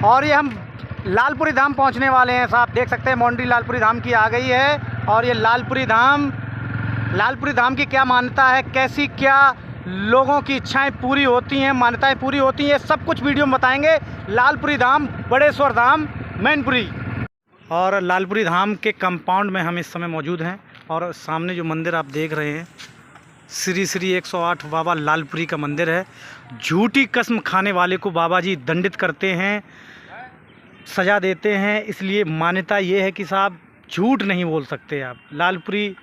और ये हम लालपुरी धाम पहुंचने वाले हैं साहब। देख सकते हैं बाउंड्री लालपुरी धाम की आ गई है। और ये लालपुरी धाम की क्या मान्यता है, कैसी क्या लोगों की इच्छाएं पूरी होती हैं, मान्यताएं पूरी होती हैं, ये सब कुछ वीडियो में बताएंगे। लालपुरी धाम, बड़ेश्वर धाम, मैनपुरी। और लालपुरी धाम के कंपाउंड में हम इस समय मौजूद हैं। और सामने जो मंदिर आप देख रहे हैं, श्री श्री 108 बाबा लालपुरी का मंदिर है। झूठी कसम खाने वाले को बाबा जी दंडित करते हैं, सज़ा देते हैं। इसलिए मान्यता ये है कि साहब झूठ नहीं बोल सकते आप। लालपुरी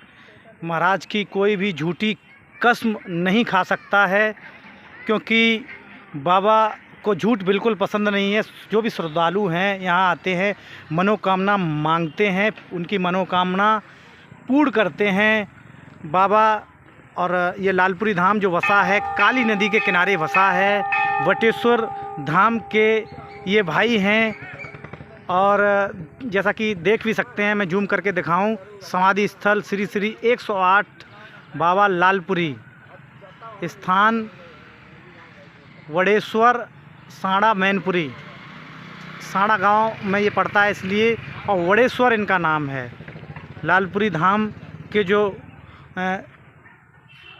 महाराज की कोई भी झूठी कसम नहीं खा सकता है, क्योंकि बाबा को झूठ बिल्कुल पसंद नहीं है। जो भी श्रद्धालु हैं यहाँ आते हैं, मनोकामना मांगते हैं, उनकी मनोकामना पूर्ण करते हैं बाबा। और ये लालपुरी धाम जो वसा है, काली नदी के किनारे वसा है। बटेश्वर धाम के ये भाई हैं। और जैसा कि देख भी सकते हैं, मैं जूम करके दिखाऊं, समाधि स्थल श्री श्री 108 बाबा लालपुरी, स्थान वड़ेश्वर, साड़ा, मैनपुरी। साड़ा गांव में ये पड़ता है इसलिए, और वड़ेश्वर इनका नाम है। लालपुरी धाम के जो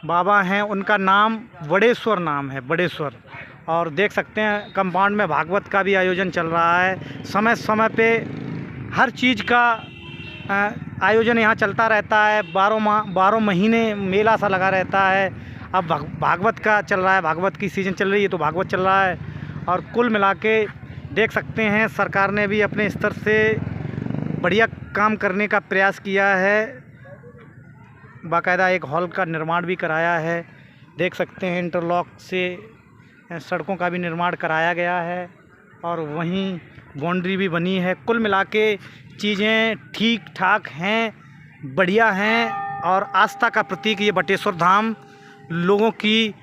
बाबा हैं उनका नाम वड़ेश्वर नाम है, वड़ेश्वर। और देख सकते हैं कंपाउंड में भागवत का भी आयोजन चल रहा है। समय समय पे हर चीज़ का आयोजन यहाँ चलता रहता है। 12 महीने मेला सा लगा रहता है। अब भागवत का चल रहा है, भागवत की सीज़न चल रही है तो भागवत चल रहा है। और कुल मिला के देख सकते हैं सरकार ने भी अपने स्तर से बढ़िया काम करने का प्रयास किया है। बाकायदा एक हॉल का निर्माण भी कराया है। देख सकते हैं इंटरलॉक से सड़कों का भी निर्माण कराया गया है, और वहीं बाउंड्री भी बनी है। कुल मिला के चीज़ें ठीक ठाक हैं, बढ़िया हैं। और आस्था का प्रतीक ये बटेश्वर धाम लोगों की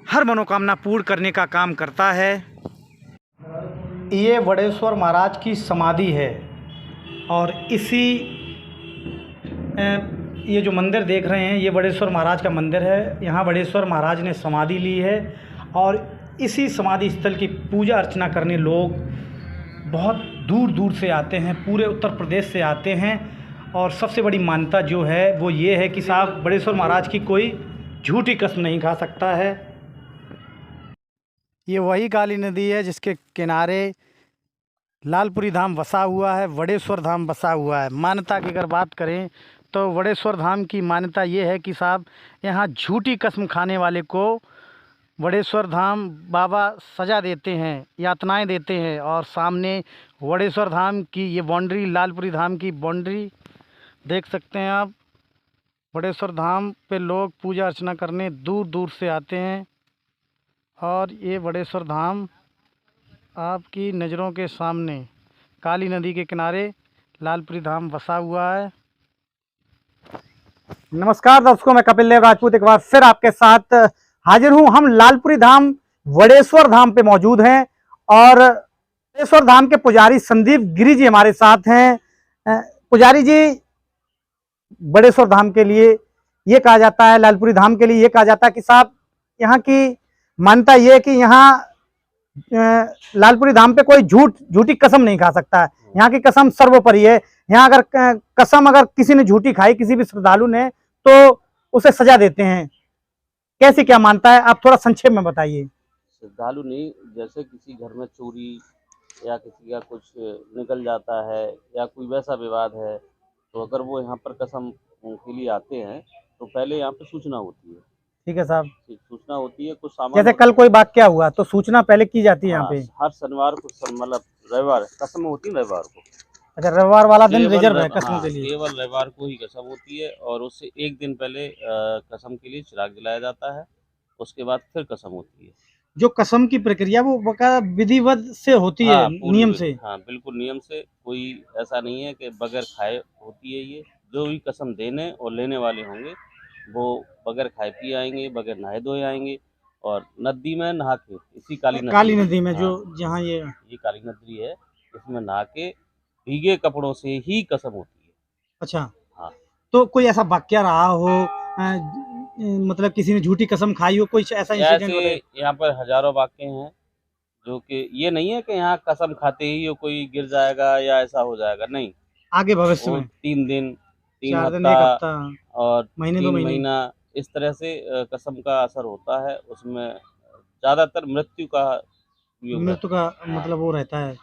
हर मनोकामना पूर्ण करने का काम करता है। ये वड़ेश्वर महाराज की समाधि है। और इसी ये जो मंदिर देख रहे हैं, ये वड़ेश्वर महाराज का मंदिर है। यहाँ वड़ेश्वर महाराज ने समाधि ली है। और इसी समाधि स्थल की पूजा अर्चना करने लोग बहुत दूर दूर से आते हैं, पूरे उत्तर प्रदेश से आते हैं। और सबसे बड़ी मान्यता जो है वो ये है कि साहब बड़ेश्वर महाराज की कोई झूठी कसम नहीं खा सकता है। ये वही काली नदी है जिसके किनारे लालपुरी धाम बसा हुआ है, वड़ेश्वर धाम बसा हुआ है। मान्यता की अगर बात करें तो वड़ेश्वर धाम की मान्यता ये है कि साहब यहाँ झूठी कसम खाने वाले को वड़ेश्वर धाम बाबा सज़ा देते हैं, यातनाएं देते हैं। और सामने वड़ेश्वर धाम की ये बाउंड्री, लालपुरी धाम की बाउंड्री देख सकते हैं आप। वड़ेश्वर धाम पे लोग पूजा अर्चना करने दूर दूर से आते हैं। और ये वड़ेश्वर धाम आपकी नज़रों के सामने काली नदी के किनारे लालपुरी धाम बसा हुआ है। नमस्कार दोस्तों, मैं कपिल देव राजपूत एक बार फिर आपके साथ हाजिर हूं। हम लालपुरी धाम, वड़ेश्वर धाम पे मौजूद हैं। और वड़ेश्वर धाम के पुजारी संदीप गिरी जी हमारे साथ हैं। पुजारी जी, बड़ेश्वर धाम के लिए ये कहा जाता है, लालपुरी धाम के लिए ये कहा जाता है कि साहब यहाँ की मान्यता ये है कि यहाँ लालपुरी धाम पे कोई झूठी कसम नहीं खा सकता है। यहाँ की कसम सर्वोपरि है। यहाँ अगर कसम अगर किसी ने झूठी खाई, किसी भी श्रद्धालु ने, तो उसे सजा देते हैं। कैसे क्या मानता है, आप थोड़ा संक्षेप में बताइए। श्रद्धालु नहीं, जैसे किसी घर में चोरी या किसी का कुछ निकल जाता है या कोई वैसा विवाद है, तो अगर वो यहाँ पर कसम के लिए आते हैं तो पहले यहाँ पे सूचना होती है। ठीक है साहब, सूचना होती है। कुछ सामान जैसे कल कोई वाकया हुआ तो सूचना पहले की जाती है यहाँ पे। हर शनिवार को, मतलब रविवार कसम होती है रविवार को। अच्छा, रविवार वाला दिन रिजर्व है कसम के लिए? केवल रविवार को ही कसम होती है। और उससे एक दिन पहले कसम के लिए चिराग जलाया जाता है, उसके बाद फिर कसम होती है। जो कसम की प्रक्रिया वो विधिवत से होती है, नियम से? हाँ बिल्कुल नियम से, कोई ऐसा नहीं है कि बगैर खाए होती है। ये जो भी कसम देने और लेने वाले होंगे वो बगैर खाए पिए आएंगे, बगैर नहाए धोए आएंगे। और नदी में नहा के, इसी काली नदी में जो जहाँ ये काली नदी है, इसमें नहा के भीगे कपड़ों से ही कसम होती है। अच्छा, हाँ। तो कोई ऐसा वाकया रहा हो, मतलब किसी ने झूठी कसम खाई हो, कोई ऐसा इंसिडेंट? यहाँ पर हजारों वाकये हैं जो कि ये नहीं है कि यहाँ कसम खाते ही वो कोई गिर जाएगा या ऐसा हो जाएगा, नहीं। आगे भविष्य वो में 3 दिन, 3 4 दिन, हफ्ता 1 हफ्ता, और महीने 2 3 महीने। महीना इस तरह से कसम का असर होता है। उसमें ज़्यादातर मृत्यु का योग मृत्यु रहता का है। हाँ, मतलब वो रहता है।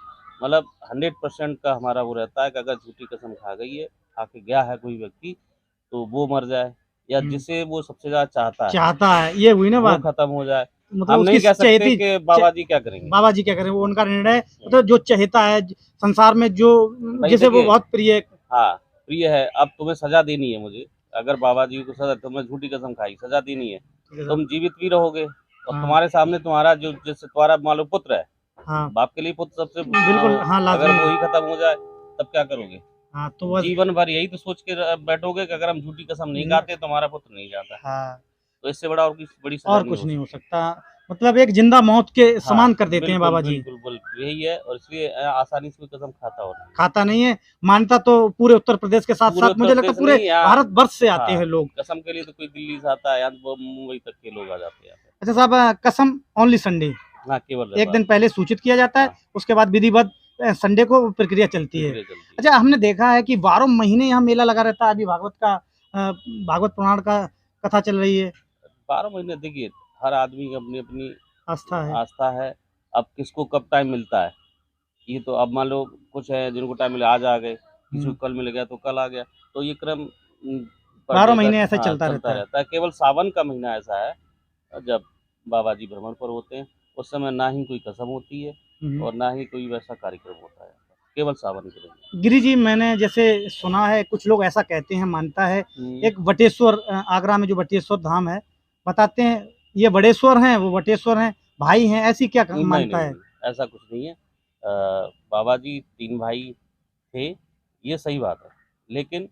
मतलब 100% का हमारा वो रहता है कि अगर झूठी कसम खा गई है, खा के गया है कोई व्यक्ति, तो वो मर जाए या हुँ, जिसे वो सबसे ज़्यादा चाहता है, चाहता है, ये हुई ना वो बात। ख़त्म हो जाए। मतलब हम उसकी नहीं कह सकते चहेती कि च बाबा जी क्या करेंगे। बाबा जी क्या करें, वो उनका निर्णय है। हुँ, मतलब जो चाहता है संसार में, जो भाई जिसे वो देखिए, बहुत प्रिय है। हाँ, प्रिय है, अब तुम्हें सज़ा देनी है मुझे, अगर बाबा जी को सज़ा तुमने झूठी कसम खाई, सज़ा देनी है, ठीक है साहब। तुम जीवित भी रहोगे और हाँ, तुम्हारे सामने तुम्हारा जो जैसे तुम्हारा मान लो पुत्र है, हाँ, बाप के लिए पुत्र सबसे बिल्कुल, हाँ, अगर लाज़मी वो है। ही खत्म हो जाए, तब क्या करोगे? हाँ, तो बस जीवन भर यही तो सोच के बैठोगे कि अगर हम झूठी कसम नहीं न खाते तो हमारा पुत्र नहीं जाता। हाँ, तो इससे बड़ा और कुछ बड़ी सज़ा और नहीं कुछ हो नहीं हो सकती। सकता। मतलब एक ज़िंदा मौत के हाँ, समान कर देते हैं बिल्कुल, बाबा जी। बिल्कुल, यही है और इसलिए आसानी से कोई कसम खाता और नहीं है। खाता नहीं है, मान्यता तो पूरे उत्तर प्रदेश के पूरे साथ-साथ उत्तर मुझे लगता प्रदेश है पूरे नहीं यहाँ भारतवर्ष से आते हाँ, हैं लोग। कसम के लिए तो कोई दिल्ली से आता है, यहाँ तो मुंबई तक के लोग आ जाते हैं यहाँ पे। अच्छा साहब, कसम ओनली संडे, हाँ, केवल एक रविवार दिन को। पहले सूचित किया जाता है, हाँ, उसके बाद विधिवत संडे को प्रक्रिया चलती है। प्रक्रिया चलती है। अच्छा, हमने देखा है कि 12 महीने यहाँ मेला लगा रहता है। अभी भागवत पुराण का कथा चल रही है। 12 महीने देखिए, हर आदमी की अपनी-अपनी आस्था है। आस्था है। अब किसको कब टाइम मिलता है, ये तो अब मान लो कुछ है जिनको टाइम मिला आज आ गए, किसी को हुँ, कल मिल गया तो कल आ गया। तो ये क्रम पर 12 डे का महीने ऐसे हाँ, चलता चलता रहता है। रहता है। केवल सावन का महीना ऐसा है जब बाबा जी भ्रमण पर होते हैं, उस समय ना ही कोई कसम होती है हुँ। और ना ही कोई वैसा कार्यक्रम होता है। केवल सावन के महीने। गिरी जी, मैंने जैसे सुना है, कुछ लोग ऐसा कहते हैं, मानता है, हुँ। एक वटेश्वर आगरा में जो वटेश्वर धाम है, बताते हैं ये बड़ेश्वर हैं, वो वटेश्वर हैं, भाई हैं, ऐसी क्या नहीं, नहीं, मान्यता है? नहीं, ऐसा कुछ नहीं है। बाबा जी 3 भाई थे, ये सही बात है। लेकिन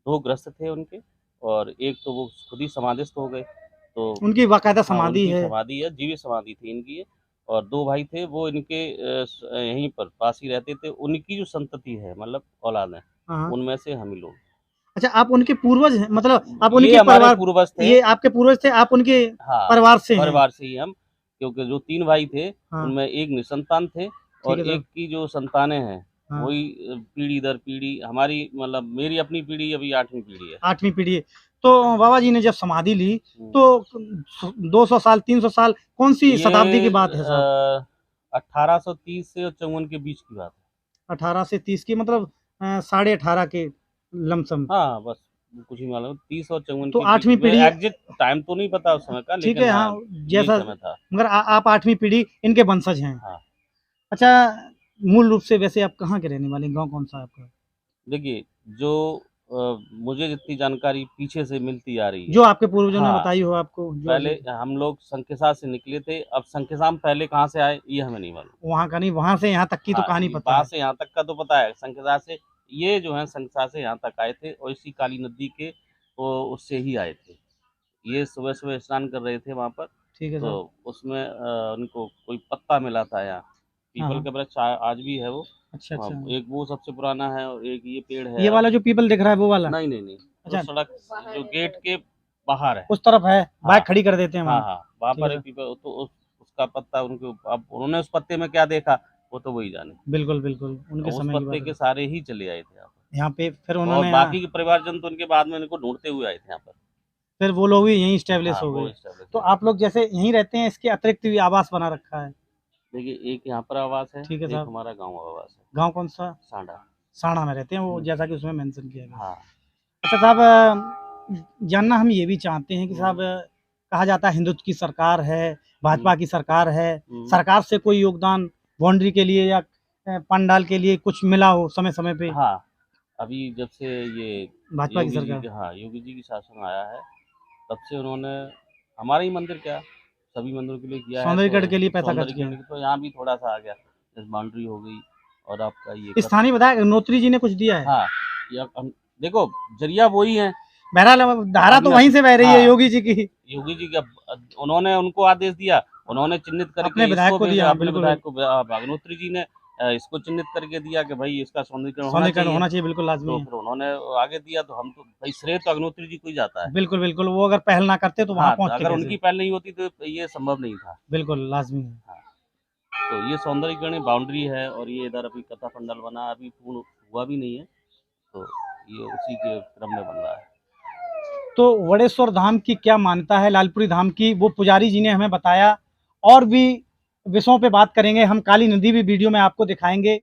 2 ग्रस्त थे उनके और एक तो वो खुद ही समाधिस्थ हो गए। तो उनकी बाकायदा हाँ, समाधि उनकी है। समाधि है, जीवित समाधि थी इनकी ये और 2 भाई थे वो इनके यहीं पर पास ही रहते थे। उनकी जो संतति है मतलब औलाद है, हाँ, हाँ। उनमें से हम ही लोग। अच्छा, आप उनके पूर्वज हैं? मतलब आप ये उनके हमारे परिवार, पूर्वज थे। ये आपके पूर्वज थे, आप उनके हाँ, परिवार से हैं? परिवार से ही हम क्योंकि जो 3 भाई थे, हाँ, उनमें एक निसंतान थे ठीक और है एक साहब। की जो संतानें हैं, हाँ, वही पीढ़ी दर पीढ़ी हमारी मतलब मेरी अपनी पीढ़ी अभी 8वीं पीढ़ी है। 8वीं पीढ़ी है। तो बाबा जी ने जब समाधि ली, हुँ। तो 200 साल, 300 साल, कौन-सी शताब्दी की ये बात है साहब? 1830 से और 54 के बीच की बात है। 18 से 30 की, मतलब साढ़े 18 के लमसम। हाँ, बस कुछ ही मालूम 30 और 54 तो के बीच 8वीं में पीढ़ी, एग्ज़ैक्ट टाइम तो नहीं पता उस समय का ठीक लेकिन है, हाँ, हाँ, यही जैसा, समय था। मगर आप 8वीं पीढ़ी इनके वंशज हैं। हाँ, अच्छा, मूल रूप से वैसे आप कहाँ के रहने वाले हैं? गाँव कौन-सा है आपका? देखिए जो मुझे जितनी जानकारी पीछे से मिलती आ रही है जो आपके पूर्वजों ने हाँ, बताई हो आपको, जो पहले अभी हम लोग संकेसा से निकले थे, अब संकेसा में पहले कहाँ से आए ये हमें नहीं मालूम। वहाँ का नहीं, वहाँ से यहाँ तक की तो हाँ, कहानी ये पता वहाँ है। से यहाँ तक का तो पता है, संकेसा से ये जो है संकेसा से यहाँ तक आए थे और इसी काली नदी के वो उससे ही आए थे। ये सुबह-सुबह स्नान कर रहे थे वहाँ पर, ठीक है साहब। तो उसमें उनको कोई पत्ता मिला था यहाँ। हाँ, पीपल हाँ। का वृक्ष आज भी है वो। अच्छा, अच्छा। एक वो सबसे पुराना है और एक ये पेड़ है ये अब वाला जो पीपल दिख रहा है, वो वाला? नहीं, नहीं, नहीं, वो अच्छा, सड़क जो गेट के बाहर है। उस तरफ है, हाँ, बाइक खड़ी कर देते हैं हाँ, वहाँ। हाँ, वहाँ ठीक है पर एक साहब। पीपल तो उसका पत्ता उनको अब उन्होंने उस पत्ते में क्या देखा, वो तो वही जाने। बिल्कुल, बिल्कुल, उनके उस समय की पत्ते बात के है। सारे ही चले आए थे यहाँ पर यहाँ पे फिर और उन्होंने बाकी के परिवारजन तो उनके बाद में इनको ढूँढते हुए आए थे यहाँ पर। फिर वो लोग भी यहीं एस्टेब्लिश हाँ, हो वो गए। एस्टेब्लिश तो हुए। आप लोग जैसे यहीं रहते हैं, इसके अतिरिक्त भी आवास बना रखा है? देखिए, एक यहाँ पर आवास है, ठीक है एक साहब। हमारा गाँव आवास है, गाँव कौन-सा? सांडा। साड़ा में रहते हैं, वो हुँ, जैसा कि उसमें मेंशन किया गया है। हाँ। अच्छा साहब, जानना हम ये भी चाहते हैं कि हुँ, साहब, कहा जाता है हिंदुत्व की सरकार है, हुँ, भाजपा की सरकार है, हुँ। सरकार से कोई योगदान बाउंड्री के लिए या पंडाल के लिए कुछ मिला हो समय-समय पे? हाँ, अभी जब से ये भाजपा की सरकार। योगी जी की शासन आया है, तब से उन्होंने हमारा ही मंदिर क्या, सभी मंदिरों के लिए किया है तो सौंदर्यीकरण के लिए पैसा खर्च किया। सौंदर्यीकरण तो यहाँ भी थोड़ा-सा आ गया। जैसे बाउंड्री हो गई और आपका ये स्थानीय विधायक नोत्री जी ने कुछ दिया है? हाँ, या हम देखो ज़रिया वो ही है। बहरहाल धारा तो अभी वहीं से बह रही है, हाँ, योगी जी की। योगी जी का उन्होंने उनको आदेश दिया, उन्होंने चिन्हित अपने करके विधायक इसको को भेजा दिया, अपने बिल्कुल, विधायक को भागनोत्री जी ने इसको चिन्हित करके दिया कि भाई इसका सौंदर्यीकरण होना सौंदर्यीकरण चाहिए। होना चाहिए, बिल्कुल लाज़मी तो है। फिर उन्होंने आगे दिया तो हम तो भाई श्रेय तो अग्निहोत्री जी को ही जाता है। बिल्कुल, बिल्कुल, वो अगर पहल ना करते तो वहाँ हाँ, तो पहुँचते अगर कैसे? उनकी पहल नहीं होती तो ये संभव नहीं था। बिल्कुल, लाज़मी है। हाँ। तो ये सौंदर्यीकरण बाउंड्री है और ये इधर अभी कथा पंडाल बना, अभी पूर्ण हुआ भी नहीं है, तो ये उसी के क्रम में बन रहा है। तो वड़ेश्वर धाम की क्या मान्यता है, लालपुरी धाम की, वो पुजारी जी ने हमें बताया। और भी विषयों पे बात करेंगे हम, काली नदी भी वीडियो में आपको दिखाएंगे।